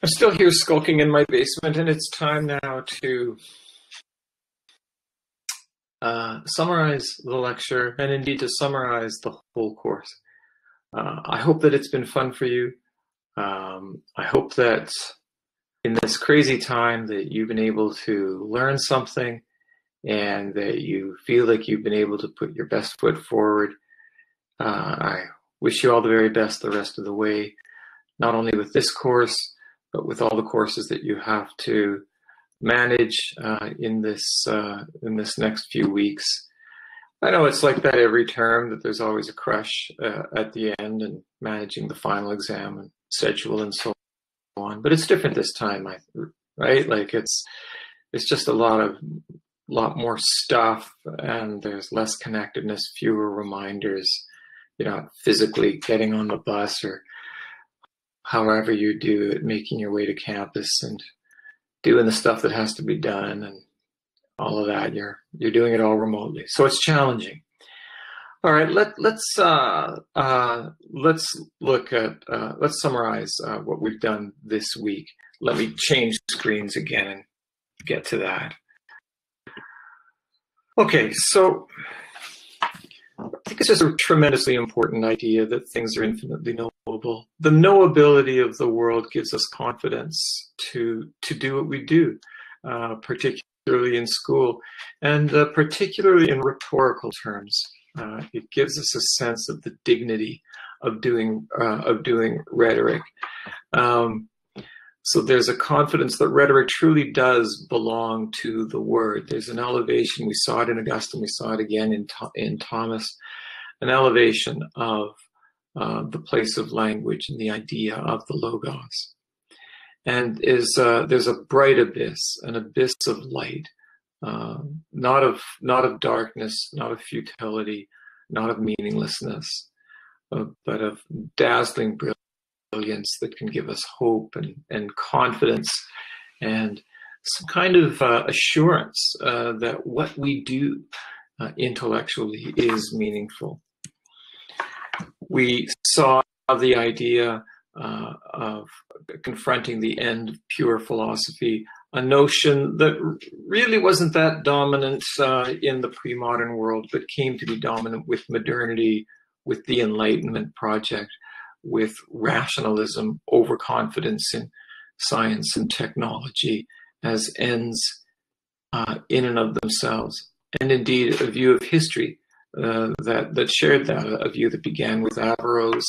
I'm still here skulking in my basement, and it's time now to summarize the lecture, and indeed to summarize the whole course. I hope that it's been fun for you. I hope that in this crazy time that you've been able to learn something and that you feel like you've been able to put your best foot forward. I wish you all the very best the rest of the way, not only with this course, but with all the courses that you have to manage in this next few weeks. I know it's like that every term, that there's always a crush at the end and managing the final exam and schedule and so on. But it's different this time, right? Like it's just a lot more stuff, and there's less connectedness, fewer reminders. You're not physically getting on the bus or however you do it, making your way to campus and doing the stuff that has to be done and all of that. You're doing it all remotely, so it's challenging. All right, let's summarize what we've done this week. Let me change screens again and get to that. Okay, so I think it's just a tremendously important idea that things are infinitely knowable. The knowability of the world gives us confidence to do what we do, particularly in school, and particularly in rhetorical terms. It gives us a sense of the dignity of doing rhetoric. So there's a confidence that rhetoric truly does belong to the word. There's an elevation. We saw it in Augustine. We saw it again in Thomas. An elevation of the place of language and the idea of the logos. And there's a bright abyss, an abyss of light, not of darkness, not of futility, not of meaninglessness, but of dazzling brilliance that can give us hope and confidence and some kind of assurance that what we do intellectually is meaningful. We saw the idea of confronting the end of pure philosophy, a notion that really wasn't that dominant in the pre-modern world, but came to be dominant with modernity, with the Enlightenment project, with rationalism, overconfidence in science and technology as ends in and of themselves, and indeed a view of history that shared that, a view that began with Averroes,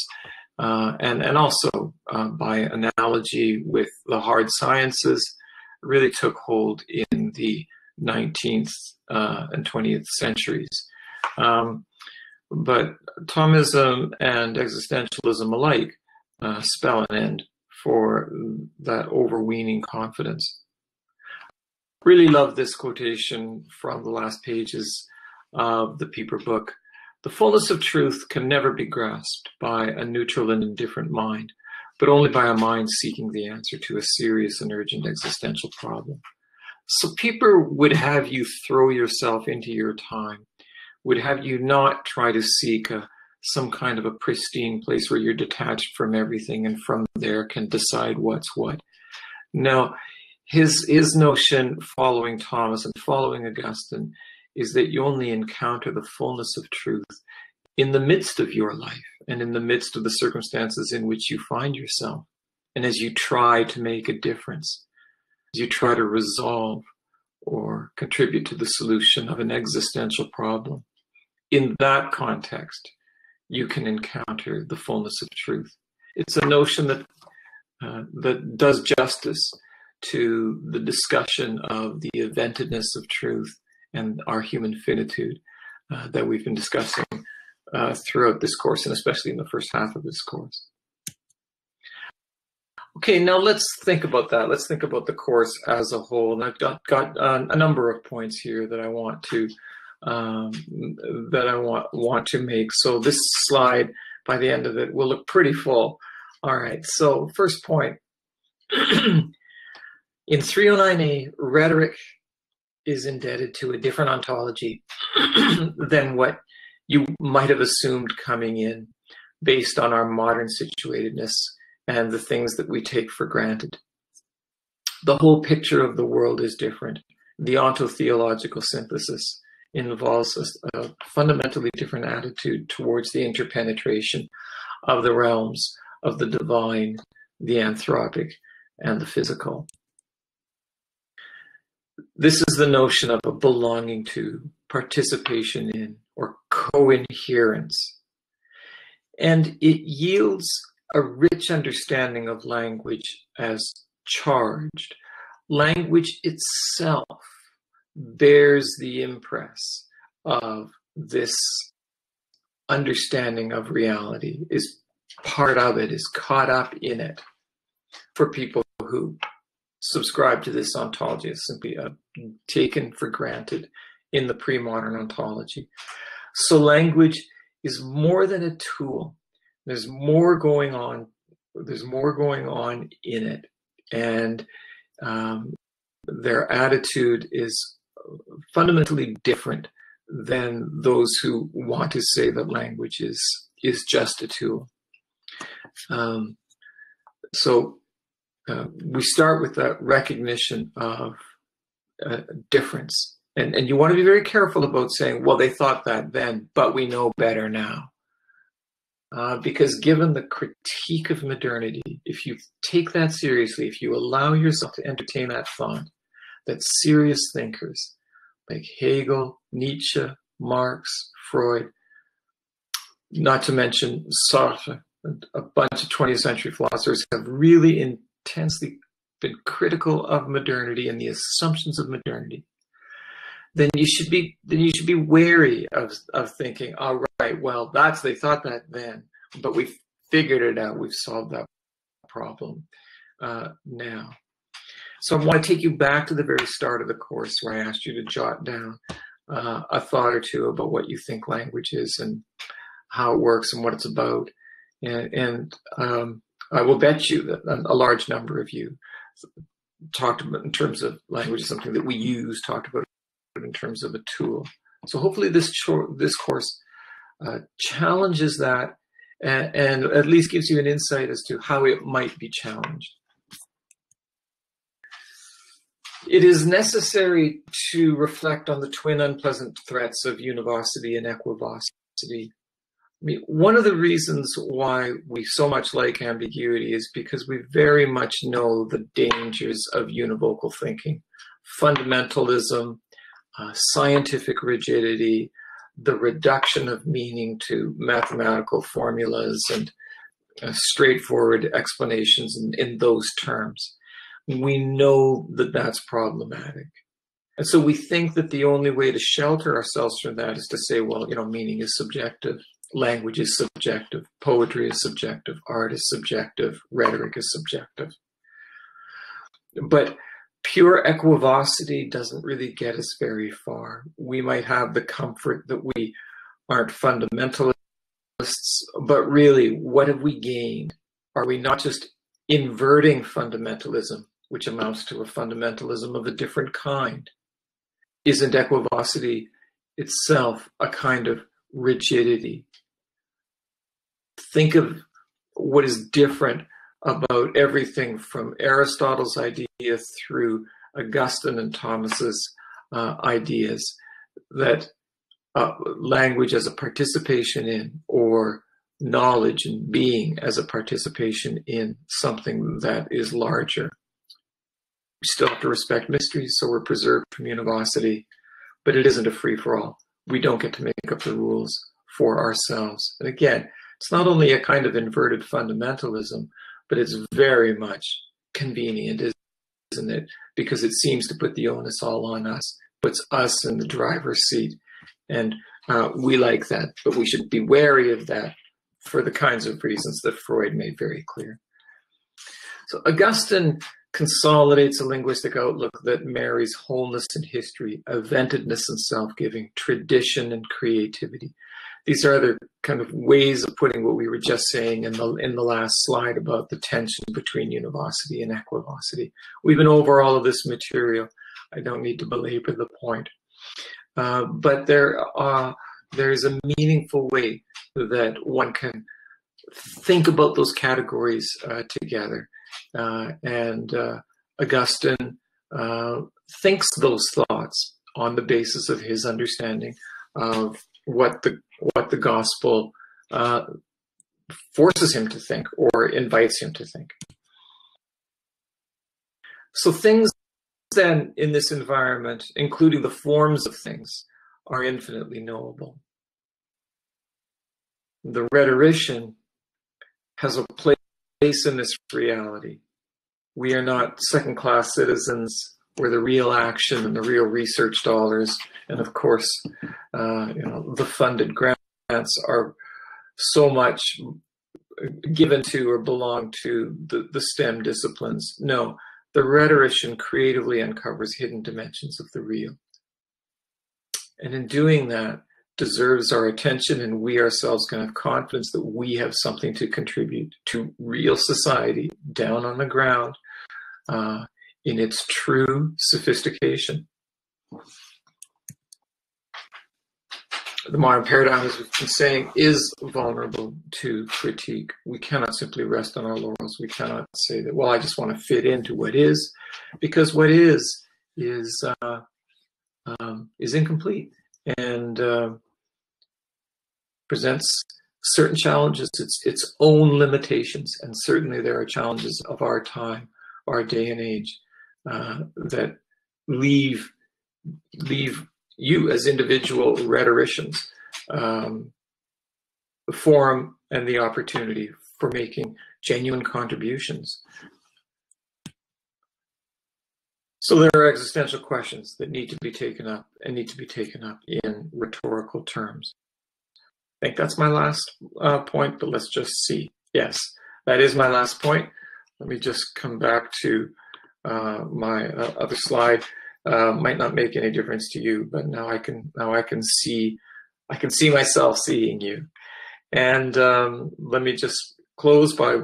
and also by analogy with the hard sciences, really took hold in the 19th and 20th centuries. But Thomism and existentialism alike spell an end for that overweening confidence. Really love this quotation from the last pages of the Pieper book. The fullness of truth can never be grasped by a neutral and indifferent mind, but only by a mind seeking the answer to a serious and urgent existential problem. So Pieper would have you throw yourself into your time, would have you not try to seek some kind of a pristine place where you're detached from everything and from there can decide what's what. No, his notion, following Thomas and following Augustine, is that you only encounter the fullness of truth in the midst of your life and in the midst of the circumstances in which you find yourself. And as you try to make a difference, as you try to resolve or contribute to the solution of an existential problem, in that context, you can encounter the fullness of truth. It's a notion that does justice to the discussion of the eventedness of truth and our human finitude that we've been discussing throughout this course, and especially in the first half of this course. Okay, now let's think about that. Let's think about the course as a whole. And I've got a number of points here that I want to make. So this slide, by the end of it, will look pretty full. All right. So first point, in 309A, rhetoric is indebted to a different ontology than what you might have assumed coming in, based on our modern situatedness and the things that we take for granted. The whole picture of the world is different. The ontotheological synthesis involves a fundamentally different attitude towards the interpenetration of the realms of the divine, the anthropic, and the physical. This is the notion of a belonging to, participation in, or coherence. And it yields a rich understanding of language as charged. Language itself bears the impress of this understanding of reality, is part of it, is caught up in it. For people who subscribe to this ontology, it's simply taken for granted in the pre-modern ontology. So language is more than a tool. There's more going on. There's more going on in it, and their attitude is fundamentally different than those who want to say that language is just a tool. We start with that recognition of difference. And you want to be very careful about saying, well, they thought that then, but we know better now. Because given the critique of modernity, if you take that seriously, if you allow yourself to entertain that thought, that serious thinkers like Hegel, Nietzsche, Marx, Freud, not to mention Sartre, and a bunch of 20th century philosophers have really intensely been critical of modernity and the assumptions of modernity, then you should be wary of thinking, all right, well, they thought that then, but we've figured it out, we've solved that problem now. So I want to take you back to the very start of the course where I asked you to jot down a thought or two about what you think language is and how it works and what it's about. And I will bet you that a large number of you talked about in terms of language as something that we use, talked about in terms of a tool. So hopefully this course challenges that and at least gives you an insight as to how it might be challenged. It is necessary to reflect on the twin unpleasant threats of univocity and equivocity. I mean, one of the reasons why we so much like ambiguity is because we very much know the dangers of univocal thinking, fundamentalism, scientific rigidity, the reduction of meaning to mathematical formulas and straightforward explanations in those terms. We know that that's problematic. And so we think that the only way to shelter ourselves from that is to say, well, meaning is subjective, language is subjective, poetry is subjective, art is subjective, rhetoric is subjective. But pure equivocity doesn't really get us very far. We might have the comfort that we aren't fundamentalists, but really, what have we gained? Are we not just inverting fundamentalism, which amounts to a fundamentalism of a different kind? Isn't equivocity itself a kind of rigidity? Think of what is different about everything from Aristotle's idea through Augustine and Thomas's ideas that language as a participation in, or knowledge and being as a participation in something that is larger. We still have to respect mysteries, so we're preserved from univocity, but it isn't a free-for-all. We don't get to make up the rules for ourselves. And again, it's not only a kind of inverted fundamentalism, but it's very much convenient, isn't it? Because it seems to put the onus all on us, puts us in the driver's seat. And we like that, but we should be wary of that for the kinds of reasons that Freud made very clear. So Augustine consolidates a linguistic outlook that marries wholeness and history, eventedness and self-giving, tradition and creativity. These are other kind of ways of putting what we were just saying in the last slide about the tension between univocity and equivocity. We've been over all of this material. I don't need to belabor the point. But there is a meaningful way that one can think about those categories together. And Augustine thinks those thoughts on the basis of his understanding of what the gospel forces him to think or invites him to think. So things then in this environment, including the forms of things, are infinitely knowable. The rhetorician has a place in this reality. We are not second-class citizens where the real action and the real research dollars, and of course, the funded grants are so much given to or belong to the STEM disciplines. No, the rhetorician creatively uncovers hidden dimensions of the real. And in doing that, deserves our attention, and we ourselves can have confidence that we have something to contribute to real society down on the ground in its true sophistication. The modern paradigm, as we've been saying, is vulnerable to critique. We cannot simply rest on our laurels. We cannot say that, well, I just want to fit into what is, because what is incomplete and presents certain challenges, its own limitations, and certainly there are challenges of our time, our day and age, that leave you as individual rhetoricians the forum and the opportunity for making genuine contributions. So there are existential questions that need to be taken up and need to be taken up in rhetorical terms. I think that's my last point, but let's just see. Yes, that is my last point. Let me just come back to my other slide. Might not make any difference to you, but now I can see myself seeing you. And let me just close by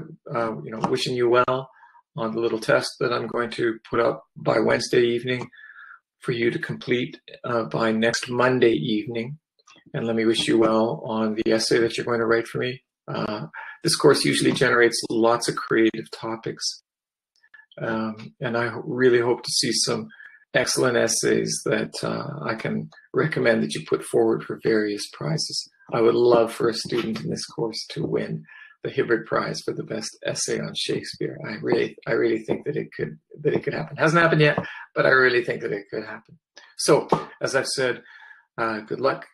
wishing you well on the little test that I'm going to put up by Wednesday evening for you to complete by next Monday evening. And let me wish you well on the essay that you're going to write for me. This course usually generates lots of creative topics. And I really hope to see some excellent essays that I can recommend that you put forward for various prizes. I would love for a student in this course to win the Hibbert Prize for the best essay on Shakespeare. I really think that it could happen. Hasn't happened yet, but I really think that it could happen. So, as I've said, good luck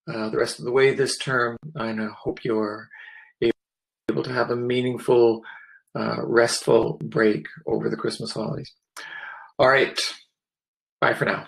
the rest of the way this term, and I hope you're able to have a meaningful, restful break over the Christmas holidays. All right, bye for now.